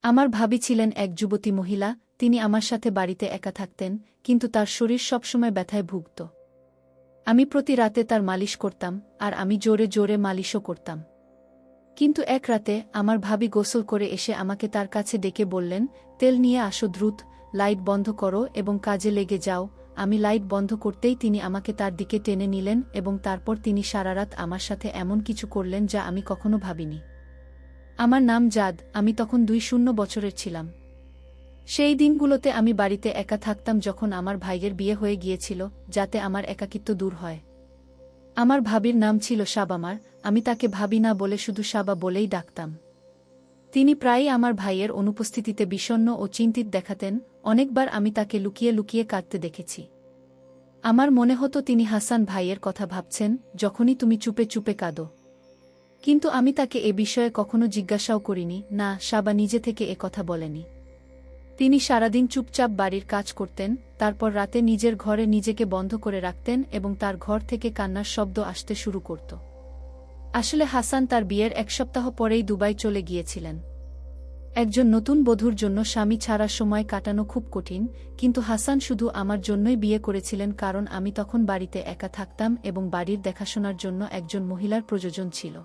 আমার ভাবি ছিলেন এক যুবতী মহিলা, তিনি আমার সাথে বাড়িতে একা থাকতেন, কিন্তু তার শরীর সবসময় ব্যথায় ভুগত। আমি প্রতি রাতে তার মালিশ করতাম, আর আমি জোরে জোরে মালিশও করতাম। কিন্তু এক রাতে আমার ভাবি গোসল করে এসে আমাকে তার কাছে ডেকে বললেন, তেল নিয়ে আসো দ্রুত, লাইট বন্ধ করো এবং কাজে লেগে যাও। আমি লাইট বন্ধ করতেই তিনি আমাকে তার দিকে টেনে নিলেন এবং তারপর তিনি সারারাত আমার সাথে এমন কিছু করলেন যা আমি কখনো ভাবিনি। আমার নাম জাদ, আমি তখন ২০ বছরের ছিলাম। সেই দিনগুলোতে আমি বাড়িতে একা থাকতাম যখন আমার ভাইয়ের বিয়ে হয়ে গিয়েছিল, যাতে আমার একাকিত্ব দূর হয়। আমার ভাবির নাম ছিল শাবামার, আমি তাকে ভাবি না বলে শুধু শাবা বলেই ডাকতাম। তিনি প্রায়ই আমার ভাইয়ের অনুপস্থিতিতে বিষণ্ণ ও চিন্তিত দেখাতেন, অনেকবার আমি তাকে লুকিয়ে লুকিয়ে কাঁদতে দেখেছি। আমার মনে হতো তিনি হাসান ভাইয়ের কথা ভাবছেন, যখনই তুমি চুপে চুপে কাঁদো। কিন্তু আমি তাকে এ বিষয়ে কখনো জিজ্ঞাসাও করিনি, না, শাবা নিজে থেকে এ কথা বলেনি। তিনি সারাদিন চুপচাপ বাড়ির কাজ করতেন, তারপর রাতে নিজের ঘরে নিজেকে বন্ধ করে রাখতেন এবং তার ঘর থেকে কান্নার শব্দ আসতে শুরু করত। আসলে হাসান তার বিয়ের ১ সপ্তাহ পরেই দুবাই চলে গিয়েছিলেন। একজন নতুন বধূর জন্য স্বামী ছাড়া সময় কাটানো খুব কঠিন, কিন্তু হাসান শুধু আমার জন্যই বিয়ে করেছিলেন কারণ আমি তখন বাড়িতে একা থাকতাম এবং বাড়ির দেখাশোনার জন্য একজন মহিলার প্রয়োজন ছিল।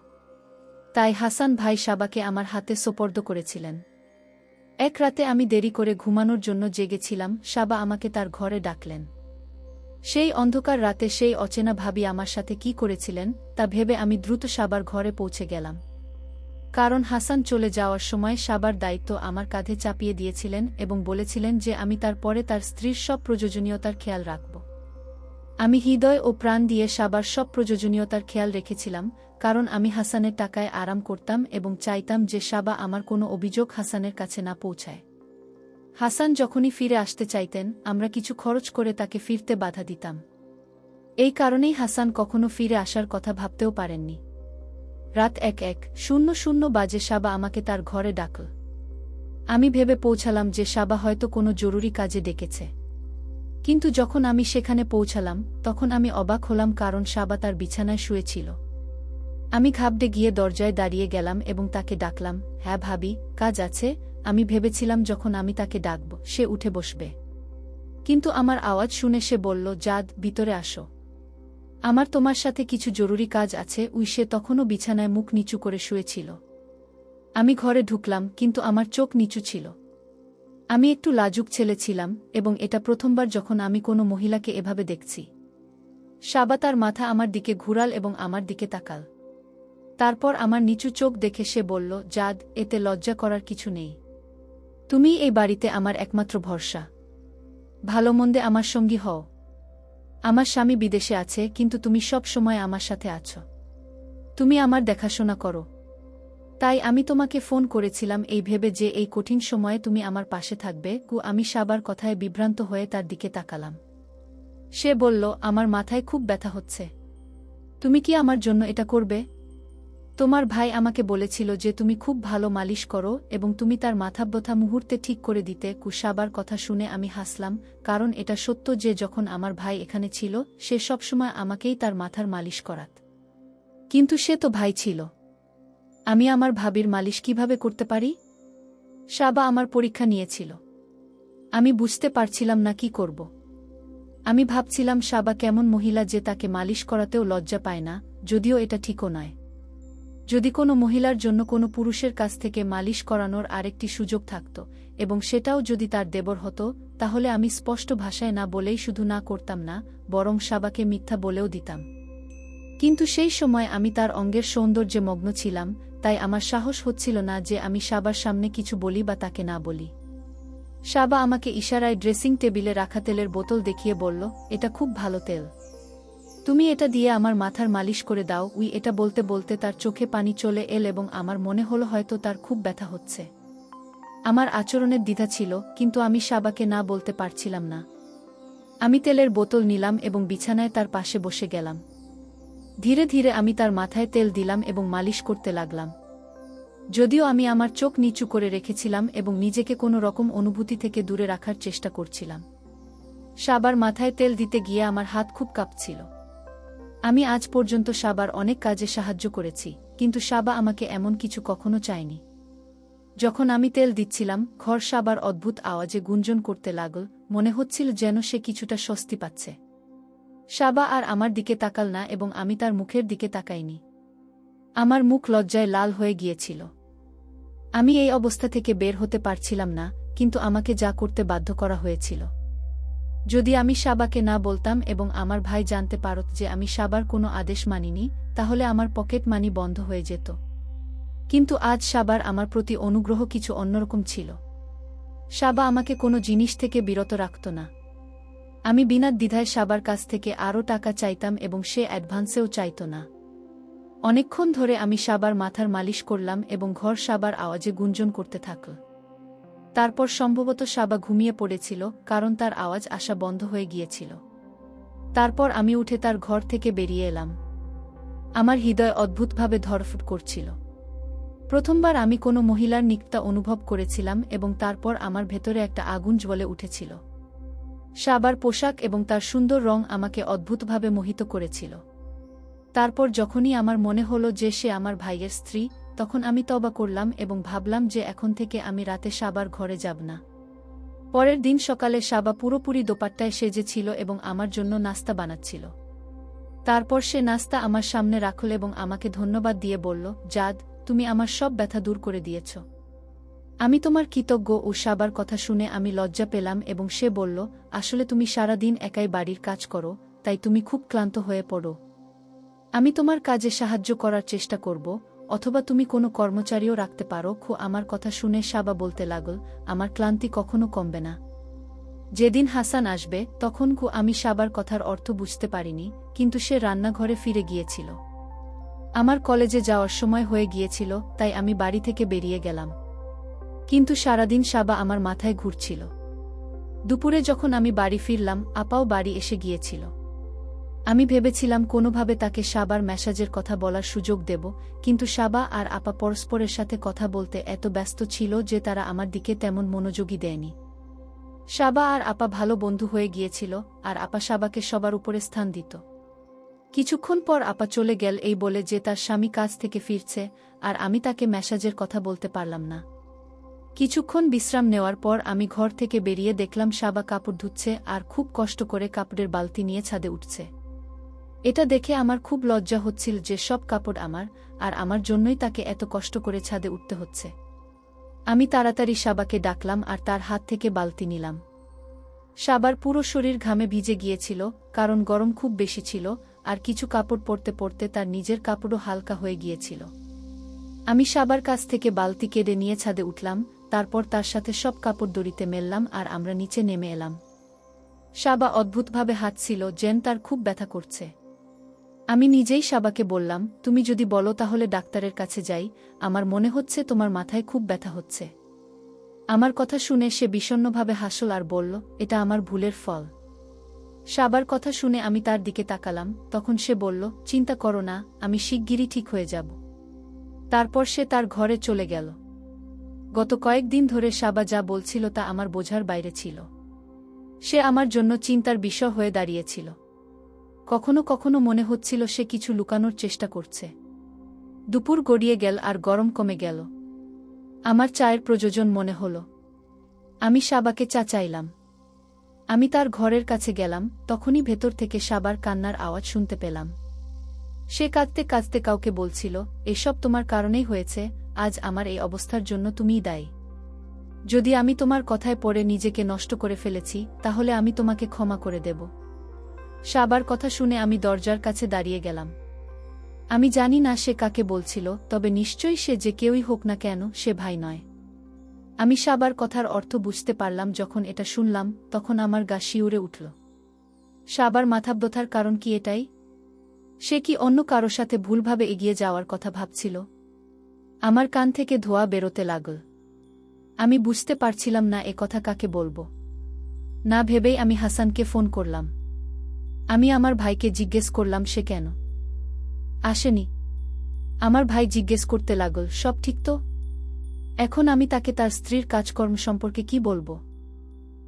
তাই হাসান ভাই শাবাকে আমার হাতে সোপর্দ করেছিলেন। এক রাতে আমি দেরি করে ঘুমানোর জন্য জেগেছিলাম, শাবা আমাকে তার ঘরে ডাকলেন। সেই অন্ধকার রাতে সেই অচেনা ভাবি আমার সাথে কি করেছিলেন তা ভেবে আমি দ্রুত শাবার ঘরে পৌঁছে গেলাম। কারণ হাসান চলে যাওয়ার সময় শাবার দায়িত্ব আমার কাঁধে চাপিয়ে দিয়েছিলেন এবং বলেছিলেন যে আমি তার পরে তার স্ত্রীর সব প্রয়োজনীয়তার খেয়াল রাখব। আমি হৃদয় ও প্রাণ দিয়ে শাবার সব প্রয়োজনীয়তার খেয়াল রেখেছিলাম, কারণ আমি হাসানের টাকায় আরাম করতাম এবং চাইতাম যে শাবা আমার কোনো অভিযোগ হাসানের কাছে না পৌঁছায়। হাসান যখনই ফিরে আসতে চাইতেন, আমরা কিছু খরচ করে তাকে ফিরতে বাধা দিতাম। এই কারণেই হাসান কখনো ফিরে আসার কথা ভাবতেও পারেননি। রাত ১:০০ বাজে শাবা আমাকে তার ঘরে ডাকল। আমি ভেবে পৌঁছালাম যে শাবা হয়তো কোনো জরুরি কাজে ডেকেছে। কিন্তু যখন আমি সেখানে পৌঁছালাম, তখন আমি অবাক হলাম কারণ শাবা তার বিছানায় শুয়েছিল। আমি ঘাবড়ে গিয়ে দরজায় দাঁড়িয়ে গেলাম এবং তাকে ডাকলাম, হ্যাঁ ভাবি, কাজ আছে। আমি ভেবেছিলাম যখন আমি তাকে ডাকব সে উঠে বসবে, কিন্তু আমার আওয়াজ শুনে সে বলল, জাদ, ভিতরে আসো, আমার তোমার সাথে কিছু জরুরি কাজ আছে। সে তখনও বিছানায় মুখ নিচু করে শুয়েছিল। আমি ঘরে ঢুকলাম, কিন্তু আমার চোখ নিচু ছিল। আমি একটু লাজুক ছেলে ছিলাম এবং এটা প্রথমবার যখন আমি কোনো মহিলাকে এভাবে দেখছি। শাবা তার মাথা আমার দিকে ঘুরাল এবং আমার দিকে তাকাল। তারপর আমার নিচু চোখ দেখে সে বলল, জাদ, এতে লজ্জা করার কিছু নেই। তুমি এই বাড়িতে আমার একমাত্র ভরসা। ভালো মন্দে আমার সঙ্গী হও। আমার স্বামী বিদেশে আছে, কিন্তু তুমি সব সময় আমার সাথে আছো। তুমি আমার দেখাশোনা করো। তাই আমি তোমাকে ফোন করেছিলাম এই ভেবে যে এই কঠিন সময়ে তুমি আমার পাশে থাকবে। আমি শাবার কথায় বিভ্রান্ত হয়ে তার দিকে তাকালাম। সে বলল, আমার মাথায় খুব ব্যথা হচ্ছে। তুমি কি আমার জন্য এটা করবে? তোমার ভাই আমাকে বলেছিল যে তুমি খুব ভালো মালিশ করো এবং তুমি তার মাথা ব্যথা মুহূর্তে ঠিক করে দিতে। শাবার কথা শুনে আমি হাসলাম, কারণ এটা সত্য যে যখন আমার ভাই এখানে ছিল সে সবসময় আমাকেই তার মাথার মালিশ করাত। কিন্তু সে তো ভাই ছিল। আমি আমার ভাবির মালিশ কিভাবে করতে পারি? শাবা আমার পরীক্ষা নিয়েছিল। আমি বুঝতে পারছিলাম না কি করব। আমি ভাবছিলাম শাবা কেমন মহিলা যে তাকে মালিশ করাতেও লজ্জা পায় না, যদিও এটা ঠিকও নয়। যদি কোনো মহিলার জন্য কোনো পুরুষের কাছ থেকে মালিশ করানোর আরেকটি সুযোগ থাকত, এবং সেটাও যদি তার দেবর হতো, তাহলে আমি স্পষ্ট ভাষায় না বলেই শুধু না করতাম না, বরং শাবাকে মিথ্যা বলেও দিতাম। কিন্তু সেই সময় আমি তার অঙ্গের সৌন্দর্যে মগ্ন ছিলাম, তাই আমার সাহস হচ্ছিল না যে আমি শাবার সামনে কিছু বলি বা তাকে না বলি। শাবা আমাকে ইশারায় ড্রেসিং টেবিলে রাখা তেলের বোতল দেখিয়ে বলল, এটা খুব ভালো তেল। তুমি এটা দিয়ে আমার মাথার মালিশ করে দাও। এটা বলতে বলতে তার চোখে পানি চলে এল এবং আমার মনে হলো হয়তো তার খুব ব্যথা হচ্ছে। আমার আচরণের দ্বিধা ছিল, কিন্তু আমি শাবাকে না বলতে পারছিলাম না। আমি তেলের বোতল নিলাম এবং বিছানায় তার পাশে বসে গেলাম। ধীরে ধীরে আমি তার মাথায় তেল দিলাম এবং মালিশ করতে লাগলাম। যদিও আমি আমার চোখ নিচু করে রেখেছিলাম এবং নিজেকে কোনো রকম অনুভূতি থেকে দূরে রাখার চেষ্টা করছিলাম। শাবার মাথায় তেল দিতে গিয়ে আমার হাত খুব কাঁপছিল। আমি আজ পর্যন্ত শাবার অনেক কাজে সাহায্য করেছি, কিন্তু শাবা আমাকে এমন কিছু কখনো চায়নি। যখন আমি তেল দিচ্ছিলাম, ঘর সাবার অদ্ভুত আওয়াজে গুঞ্জন করতে লাগল, মনে হচ্ছিল যেন সে কিছুটা স্বস্তি পাচ্ছে। সাবা আর আমার দিকে তাকাল না এবং আমি তার মুখের দিকে তাকাইনি। আমার মুখ লজ্জায় লাল হয়ে গিয়েছিল। আমি এই অবস্থা থেকে বের হতে পারছিলাম না, কিন্তু আমাকে যা করতে বাধ্য করা হয়েছিল। যদি আমি সাবাকে না বলতাম এবং আমার ভাই জানতে পারত যে আমি সাবার কোনো আদেশ মানিনি, তাহলে আমার পকেট মানি বন্ধ হয়ে যেত। কিন্তু আজ সাবার আমার প্রতি অনুগ্রহ কিছু অন্যরকম ছিল। সাবা আমাকে কোনো জিনিস থেকে বিরত রাখত না। আমি বিনা দ্বিধায় সাবার কাছ থেকে আরও টাকা চাইতাম এবং সে অ্যাডভান্সেও চাইত না। অনেকক্ষণ ধরে আমি সাবার মাথার মালিশ করলাম এবং ঘর সাবার আওয়াজে গুঞ্জন করতে থাকল। তারপর সম্ভবত সাবা ঘুমিয়ে পড়েছিল, কারণ তার আওয়াজ আসা বন্ধ হয়ে গিয়েছিল। তারপর আমি উঠে তার ঘর থেকে বেরিয়ে এলাম। আমার হৃদয় অদ্ভুতভাবে ধড়ফড় করছিল। প্রথমবার আমি কোনো মহিলার নিকটা অনুভব করেছিলাম এবং তারপর আমার ভেতরে একটা আগুন জ্বলে উঠেছিল। সাবার পোশাক এবং তার সুন্দর রং আমাকে অদ্ভুতভাবে মোহিত করেছিল। তারপর যখনই আমার মনে হলো যে সে আমার ভাইয়ের স্ত্রী, তখন আমি তওবা করলাম এবং ভাবলাম যে এখন থেকে আমি রাতে সাবার ঘরে যাব না। পরের দিন সকালে সাবা পুরোপুরি দোপাট্টায় সেজেছিল এবং আমার জন্য নাস্তা বানাচ্ছিল। তারপর সে নাস্তা আমার সামনে রাখল এবং আমাকে ধন্যবাদ দিয়ে বলল, জাদ, তুমি আমার সব ব্যথা দূর করে দিয়েছ। আমি তোমার কৃতজ্ঞ। ও সাবার কথা শুনে আমি লজ্জা পেলাম এবং সে বলল, আসলে তুমি সারা দিন একাই বাড়ির কাজ করো, তাই তুমি খুব ক্লান্ত হয়ে পড়ো। আমি তোমার কাজে সাহায্য করার চেষ্টা করব, অথবা তুমি কোনো কর্মচারীও রাখতে পারো। আমার কথা শুনে সাবা বলতে লাগল, আমার ক্লান্তি কখনো কমবে না। যেদিন হাসান আসবে তখন আমি সাবার কথার অর্থ বুঝতে পারিনি, কিন্তু সে রান্নাঘরে ফিরে গিয়েছিল। আমার কলেজে যাওয়ার সময় হয়ে গিয়েছিল, তাই আমি বাড়ি থেকে বেরিয়ে গেলাম। কিন্তু সারাদিন সাবা আমার মাথায় ঘুরছিল। দুপুরে যখন আমি বাড়ি ফিরলাম, আপাও বাড়ি এসে গিয়েছিল। আমি ভেবেছিলাম কোনোভাবে তাকে সাবার মেসাজের কথা বলার সুযোগ দেব, কিন্তু সাবা আর আপা পরস্পরের সাথে কথা বলতে এত ব্যস্ত ছিল যে তারা আমার দিকে তেমন মনোযোগী দেয়নি। সাবা আর আপা ভালো বন্ধু হয়ে গিয়েছিল, আর আপা সাবাকে সবার উপরে স্থান দিত। কিছুক্ষণ পর আপা চলে গেল এই বলে যে তার স্বামী কাজ থেকে ফিরছে, আর আমি তাকে মেসাজের কথা বলতে পারলাম না। কিছুক্ষণ বিশ্রাম নেওয়ার পর আমি ঘর থেকে বেরিয়ে দেখলাম সাবা কাপড় ধুচ্ছে আর খুব কষ্ট করে কাপড়ের বালতি নিয়ে ছাদে উঠছে। এটা দেখে আমার খুব লজ্জা হচ্ছিল যে সব কাপড় আমার, আর আমার জন্যই তাকে এত কষ্ট করে ছাদে উঠতে হচ্ছে। আমি তাড়াতাড়ি সাবাকে ডাকলাম আর তার হাত থেকে বালতি নিলাম। সাবার পুরো শরীর ঘামে ভিজে গিয়েছিল, কারণ গরম খুব বেশি ছিল, আর কিছু কাপড় পরতে পরতে তার নিজের কাপড়ও হালকা হয়ে গিয়েছিল। আমি সাবার কাছ থেকে বালতি কেড়ে নিয়ে ছাদে উঠলাম, তারপর তার সাথে সব কাপড় দড়িতে মেললাম আর আমরা নিচে নেমে এলাম। সাবা অদ্ভুতভাবে হাঁটছিল, যেন তার খুব ব্যথা করছে। আমি নিজেই সাবাকে বললাম, তুমি যদি বলো তাহলে ডাক্তারের কাছে যাই, আমার মনে হচ্ছে তোমার মাথায় খুব ব্যথা হচ্ছে। আমার কথা শুনে সে বিষণ্ণভাবে হাসল আর বলল, এটা আমার ভুলের ফল। সাবার কথা শুনে আমি তার দিকে তাকালাম, তখন সে বলল, চিন্তা করো না, আমি শিগগিরই ঠিক হয়ে যাব। তারপর সে তার ঘরে চলে গেল। গত কয়েকদিন ধরে সাবা যা বলছিল তা আমার বোঝার বাইরে ছিল। সে আমার জন্য চিন্তার বিষয় হয়ে দাঁড়িয়েছিল। কখনো কখনো মনে হচ্ছিল সে কিছু লুকানোর চেষ্টা করছে। দুপুর গড়িয়ে গেল আর গরম কমে গেল। আমার চায়ের প্রয়োজন মনে হল। আমি সাবাকে চা চাইলাম। আমি তার ঘরের কাছে গেলাম, তখনই ভেতর থেকে সাবার কান্নার আওয়াজ শুনতে পেলাম। সে কাঁদতে কাঁদতে কাউকে বলছিল, এসব তোমার কারণেই হয়েছে, আজ আমার এই অবস্থার জন্য তুমিই দায়ী। যদি আমি তোমার কথায় পড়ে নিজেকে নষ্ট করে ফেলেছি, তাহলে আমি তোমাকে ক্ষমা করে দেব। সাবার কথা শুনে আমি দরজার কাছে দাঁড়িয়ে গেলাম। আমি জানি না সে কাকে বলছিল, তবে নিশ্চয়ই সে যে কেউই হোক না কেন, সে ভাই নয়। আমি সাবার কথার অর্থ বুঝতে পারলাম। যখন এটা শুনলাম, তখন আমার গা শিউরে উঠল। সাবার মাথাব্যথার কারণ কি এটাই? সে কি অন্য কারো সাথে ভুলভাবে এগিয়ে যাওয়ার কথা ভাবছিল? আমার কান থেকে ধোঁয়া বেরোতে লাগল। আমি বুঝতে পারছিলাম না এ কথা কাকে বলবো। না ভেবেই আমি হাসানকে ফোন করলাম। আমি আমার ভাইকে জিজ্ঞেস করলাম সে কেন আসেনি। আমার ভাই জিজ্ঞেস করতে লাগল, সব ঠিক তো? এখন আমি তাকে তার স্ত্রীর কাজকর্ম সম্পর্কে কি বলবো?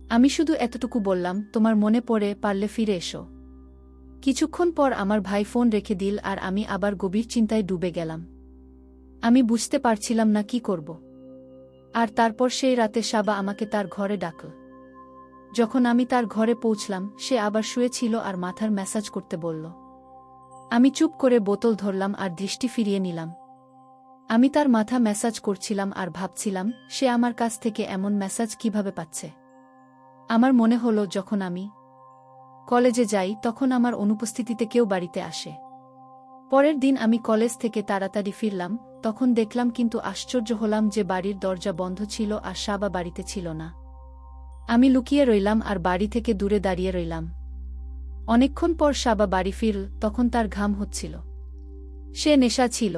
আমি শুধু এতটুকু বললাম, তোমার মনে পড়ে, পারলে ফিরে এসো। কিছুক্ষণ পর আমার ভাই ফোন রেখে দিল আর আমি আবার গভীর চিন্তায় ডুবে গেলাম। আমি বুঝতে পারছিলাম না কি করব। আর তারপর সেই রাতে সাবা আমাকে তার ঘরে ডাকল। যখন আমি তার ঘরে পৌঁছলাম, সে আবার শুয়েছিল আর মাথার ম্যাসাজ করতে বলল। আমি চুপ করে বোতল ধরলাম আর দৃষ্টি ফিরিয়ে নিলাম। আমি তার মাথা ম্যাসাজ করছিলাম আর ভাবছিলাম, সে আমার কাছ থেকে এমন ম্যাসাজ কিভাবে পাচ্ছে। আমার মনে হলো যখন আমি কলেজে যাই তখন আমার অনুপস্থিতিতে কেউ বাড়িতে আসে। পরের দিন আমি কলেজ থেকে তাড়াতাড়ি ফিরলাম, তখন দেখলাম কিন্তু আশ্চর্য হলাম যে বাড়ির দরজা বন্ধ ছিল আর সাবা বাড়িতে ছিল না। আমি লুকিয়ে রইলাম আর বাড়ি থেকে দূরে দাঁড়িয়ে রইলাম। অনেকক্ষণ পর সাবা বাড়ি ফিরল, তখন তার ঘাম হচ্ছিল। সে নেশা ছিল।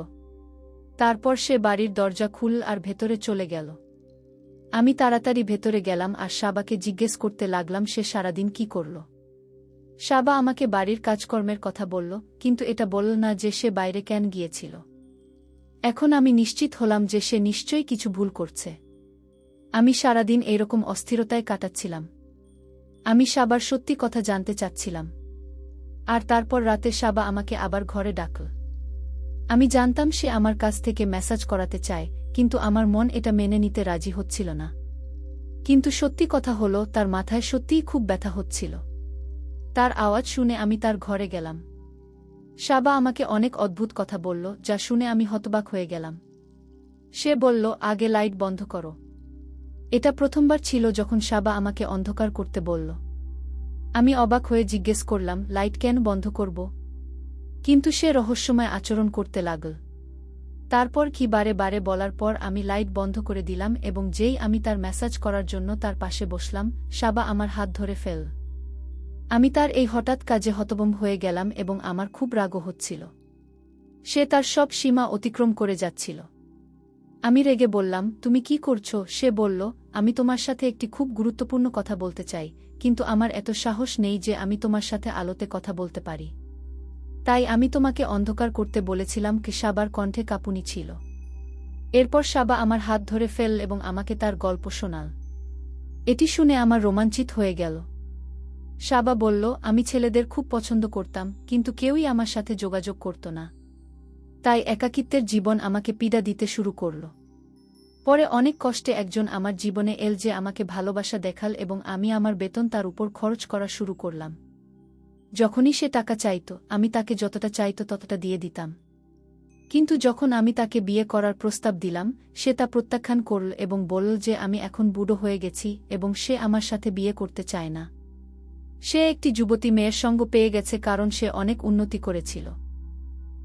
তারপর সে বাড়ির দরজা খুলল আর ভেতরে চলে গেল। আমি তাড়াতাড়ি ভেতরে গেলাম আর সাবাকে জিজ্ঞেস করতে লাগলাম সে সারাদিন কি করল। সাবা আমাকে বাড়ির কাজকর্মের কথা বলল, কিন্তু এটা বলল না যে সে বাইরে কেন গিয়েছিল। এখন আমি নিশ্চিত হলাম যে সে নিশ্চয়ই কিছু ভুল করছে। আমি সারাদিন এরকম অস্থিরতায় কাটাচ্ছিলাম। আমি সাবার সত্যি কথা জানতে চাচ্ছিলাম। আর তারপর রাতে সাবা আমাকে আবার ঘরে ডাকল। আমি জানতাম সে আমার কাছ থেকে মেসাজ করাতে চায়, কিন্তু আমার মন এটা মেনে নিতে রাজি হচ্ছিল না। কিন্তু সত্যি কথা হলো, তার মাথায় সত্যিই খুব ব্যথা হচ্ছিল। তার আওয়াজ শুনে আমি তার ঘরে গেলাম। সাবা আমাকে অনেক অদ্ভুত কথা বলল, যা শুনে আমি হতবাক হয়ে গেলাম। সে বলল, আগে লাইট বন্ধ করো। এটা প্রথমবার ছিল যখন সাবা আমাকে অন্ধকার করতে বলল। আমি অবাক হয়ে জিজ্ঞেস করলাম, লাইট কেন বন্ধ করব? কিন্তু সে রহস্যময় আচরণ করতে লাগল। তারপর কি বারে বারে বলার পর আমি লাইট বন্ধ করে দিলাম এবং যেই আমি তার ম্যাসাজ করার জন্য তার পাশে বসলাম, সাবা আমার হাত ধরে ফেল। আমি তার এই হঠাৎ কাজে হতভম্ব হয়ে গেলাম এবং আমার খুব রাগও হচ্ছিল। সে তার সব সীমা অতিক্রম করে যাচ্ছিল। আমি রেগে বললাম, তুমি কি করছো? সে বলল, আমি তোমার সাথে একটি খুব গুরুত্বপূর্ণ কথা বলতে চাই, কিন্তু আমার এত সাহস নেই যে আমি তোমার সাথে আলোতে কথা বলতে পারি। তাই আমি তোমাকে অন্ধকার করতে বলেছিলাম। কি সাবার কণ্ঠে কাঁপুনি ছিল। এরপর সাবা আমার হাত ধরে ফেলল এবং আমাকে তার গল্প শোনাল। এটি শুনে আমার রোমাঞ্চিত হয়ে গেল। সাবা বলল, আমি ছেলেদের খুব পছন্দ করতাম, কিন্তু কেউই আমার সাথে যোগাযোগ করত না। তাই একাকিত্বের জীবন আমাকে পীড়া দিতে শুরু করল। পরে অনেক কষ্টে একজন আমার জীবনে এল যে আমাকে ভালোবাসা দেখাল এবং আমি আমার বেতন তার উপর খরচ করা শুরু করলাম। যখনই সে টাকা চাইত, আমি তাকে যতটা চাইত ততটা দিয়ে দিতাম। কিন্তু যখন আমি তাকে বিয়ে করার প্রস্তাব দিলাম, সে তা প্রত্যাখ্যান করল এবং বলল যে আমি এখন বুড়ো হয়ে গেছি এবং সে আমার সাথে বিয়ে করতে চায় না। সে একটি যুবতী মেয়ের সঙ্গ পেয়ে গেছে কারণ সে অনেক উন্নতি করেছিল।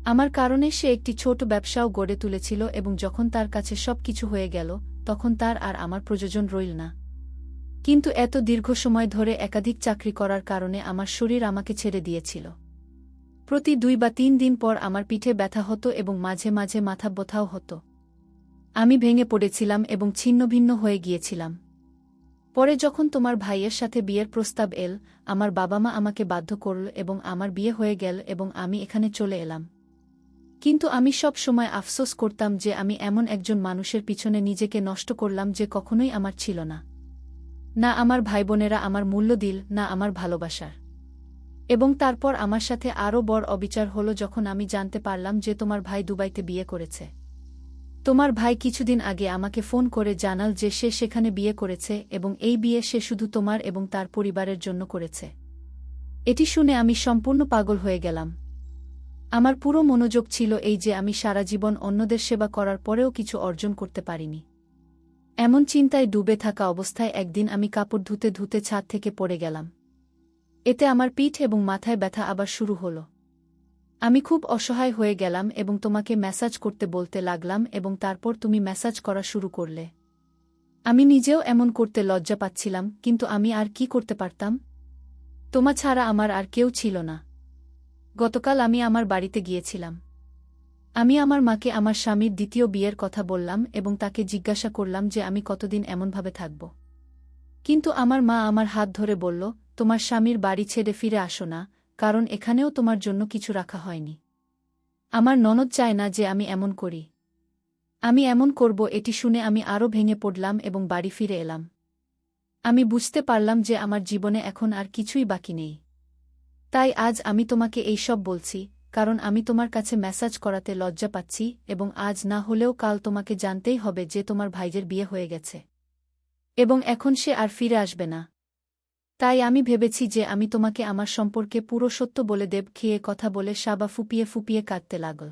আমার কারণে সে একটি ছোট ব্যবসাও গড়ে তুলেছিল এবং যখন তার কাছে সব কিছু হয়ে গেল, তখন তার আর আমার প্রয়োজন রইল না। কিন্তু এত দীর্ঘ সময় ধরে একাধিক চাকরি করার কারণে আমার শরীর আমাকে ছেড়ে দিয়েছিল। প্রতি 2 বা 3 দিন পর আমার পিঠে ব্যথা হতো এবং মাঝে মাঝে মাথা ব্যথাও হতো। আমি ভেঙে পড়েছিলাম এবং ছিন্নভিন্ন হয়ে গিয়েছিলাম। পরে যখন তোমার ভাইয়ের সাথে বিয়ের প্রস্তাব এল, আমার বাবা মা আমাকে বাধ্য করল এবং আমার বিয়ে হয়ে গেল এবং আমি এখানে চলে এলাম। কিন্তু আমি সব সময় আফসোস করতাম যে আমি এমন একজন মানুষের পিছনে নিজেকে নষ্ট করলাম যে কখনোই আমার ছিল না। না আমার ভাইবোনেরা আমার মূল্য দিল, না আমার ভালোবাসার। এবং তারপর আমার সাথে আরও বড় অবিচার হলো যখন আমি জানতে পারলাম যে তোমার ভাই দুবাইতে বিয়ে করেছে। তোমার ভাই কিছুদিন আগে আমাকে ফোন করে জানাল যে সে সেখানে বিয়ে করেছে এবং এই বিয়ে সে শুধু তোমার এবং তার পরিবারের জন্য করেছে। এটি শুনে আমি সম্পূর্ণ পাগল হয়ে গেলাম। আমার পুরো মনোযোগ ছিল এই যে আমি সারা জীবন অন্যদের সেবা করার পরেও কিছু অর্জন করতে পারিনি। এমন চিন্তায় ডুবে থাকা অবস্থায় একদিন আমি কাপড় ধুতে ধুতে ছাদ থেকে পড়ে গেলাম। এতে আমার পিঠ এবং মাথায় ব্যথা আবার শুরু হলো। আমি খুব অসহায় হয়ে গেলাম এবং তোমাকে ম্যাসাজ করতে বলতে লাগলাম এবং তারপর তুমি ম্যাসাজ করা শুরু করলে। আমি নিজেও এমন করতে লজ্জা পাচ্ছিলাম, কিন্তু আমি আর কি করতে পারতাম? তোমা ছাড়া আমার আর কেউ ছিল না। গতকাল আমি আমার বাড়িতে গিয়েছিলাম। আমি আমার মাকে আমার স্বামীর দ্বিতীয় বিয়ের কথা বললাম এবং তাকে জিজ্ঞাসা করলাম যে আমি কতদিন এমনভাবে থাকব। কিন্তু আমার মা আমার হাত ধরে বলল, তোমার স্বামীর বাড়ি ছেড়ে ফিরে আসো না, কারণ এখানেও তোমার জন্য কিছু রাখা হয়নি। আমার ননদ চায় না যে আমি এমন করি। আমি এমন করব এটি শুনে আমি আরও ভেঙে পড়লাম এবং বাড়ি ফিরে এলাম। আমি বুঝতে পারলাম যে আমার জীবনে এখন আর কিছুই বাকি নেই। তাই আজ আমি তোমাকে এই সব বলছি, কারণ আমি তোমার কাছে মেসেজ করাতে লজ্জা পাচ্ছি এবং আজ না হলেও কাল তোমাকে জানতেই হবে যে তোমার ভাইজের বিয়ে হয়ে গেছে এবং এখন সে আর ফিরে আসবে না। তাই আমি ভেবেছি যে আমি তোমাকে আমার সম্পর্কে পুরো সত্য বলে দেব। খেয়ে কথা বলে সাবা ফুপিয়ে ফুপিয়ে কাঁদতে লাগল।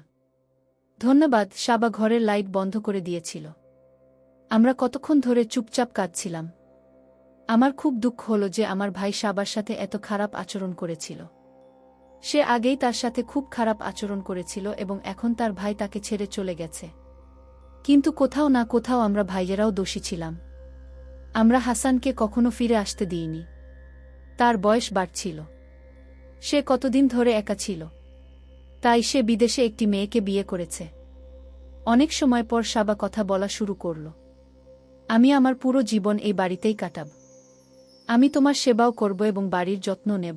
ধন্যবাদ। সাবা ঘরের লাইট বন্ধ করে দিয়েছিল। আমরা কতক্ষণ ধরে চুপচাপ কাঁদছিলাম। আমার খুব দুঃখ হলো যে আমার ভাই সাবার সাথে এত খারাপ আচরণ করেছিল। সে আগেই তার সাথে খুব খারাপ আচরণ করেছিল এবং এখন তার ভাই তাকে ছেড়ে চলে গেছে। কিন্তু কোথাও না কোথাও আমরা ভাইয়েরাও দোষী ছিলাম। আমরা হাসানকে কখনো ফিরে আসতে দিইনি। তার বয়স বাড়ছিল। সে কতদিন ধরে একা ছিল। তাই সে বিদেশে একটি মেয়েকে বিয়ে করেছে। অনেক সময় পর সাবা কথা বলা শুরু করল। আমি আমার পুরো জীবন এই বাড়িতেই কাটাব। আমি তোমার সেবাও করব এবং বাড়ির যত্ন নেব।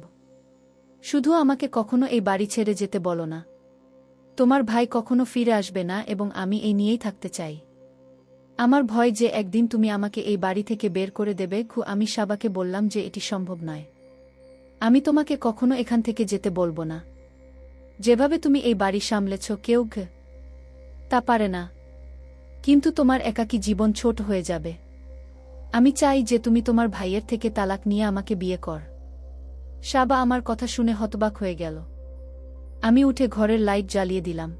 শুধু আমাকে কখনো এই বাড়ি ছেড়ে যেতে বলো না। তোমার ভাই কখনো ফিরে আসবে না এবং আমি এই নিয়েই থাকতে চাই। আমার ভয় যে একদিন তুমি আমাকে এই বাড়ি থেকে বের করে দেবে। আমি সাবাকে বললাম যে এটি সম্ভব নয়। আমি তোমাকে কখনো এখান থেকে যেতে বলবো না। যেভাবে তুমি এই বাড়ি সামলেছ কেউ তা পারে না। কিন্তু তোমার একাকী জীবন ছোট হয়ে যাবে। আমি চাই যে তুমি তোমার ভাইয়ের থেকে তালাক নিয়ে আমাকে বিয়ে কর। সাবা আমার কথা শুনে হতবাক হয়ে গেল। আমি উঠে ঘরের লাইট জ্বালিয়ে দিলাম।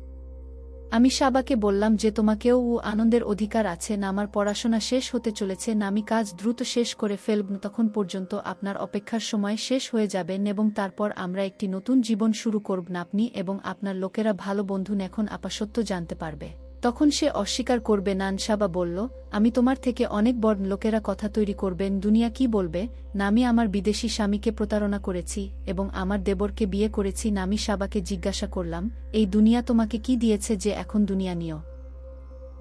আমি সাবাকে বললাম যে তোমাকেও আনন্দের অধিকার আছে না। আমার পড়াশোনা শেষ হতে চলেছে না। আমি কাজ দ্রুত শেষ করে ফেলব। তখন পর্যন্ত আপনার অপেক্ষার সময় শেষ হয়ে যাবেন এবং তারপর আমরা একটি নতুন জীবন শুরু করব না। আপনি এবং আপনার লোকেরা ভালো বন্ধু। এখন আপা সত্য জানতে পারবে তখন সে অস্বীকার করবে না। সাবা বলল, আমি তোমার থেকে অনেক বড় লোকেরা কথা তৈরি করবেন। দুনিয়া কি বলবে না আমি আমার বিদেশি স্বামীকে প্রতারণা করেছি এবং আমার দেবরকে বিয়ে করেছি না। আমি সাবাকে জিজ্ঞাসা করলাম, এই দুনিয়া তোমাকে কি দিয়েছে যে এখন দুনিয়া নিও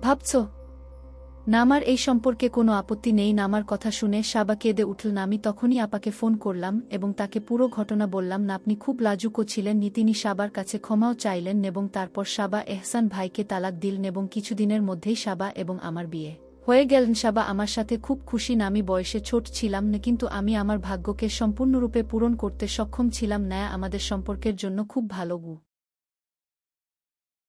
ভাবছ? না আমার এই সম্পর্কে কোনো আপত্তি নেই না। আমার কথা শুনে সাবা কেঁদে উঠল না। আমি তখনই আপাকে ফোন করলাম এবং তাকে পুরো ঘটনা বললাম না। আপনি খুব লাজুকও ছিলেন। তিনি সাবার কাছে ক্ষমাও চাইলেন এবং তারপর সাবা এহসান ভাইকে তালাক দিলেন এবং কিছুদিনের মধ্যেই সাবা এবং আমার বিয়ে হয়ে গেলেন। সাবা আমার সাথে খুব খুশি না। আমি বয়সে ছোট ছিলাম না কিন্তু আমি আমার ভাগ্যকে সম্পূর্ণরূপে পূরণ করতে সক্ষম ছিলাম না। আমাদের সম্পর্কের জন্য খুব ভালো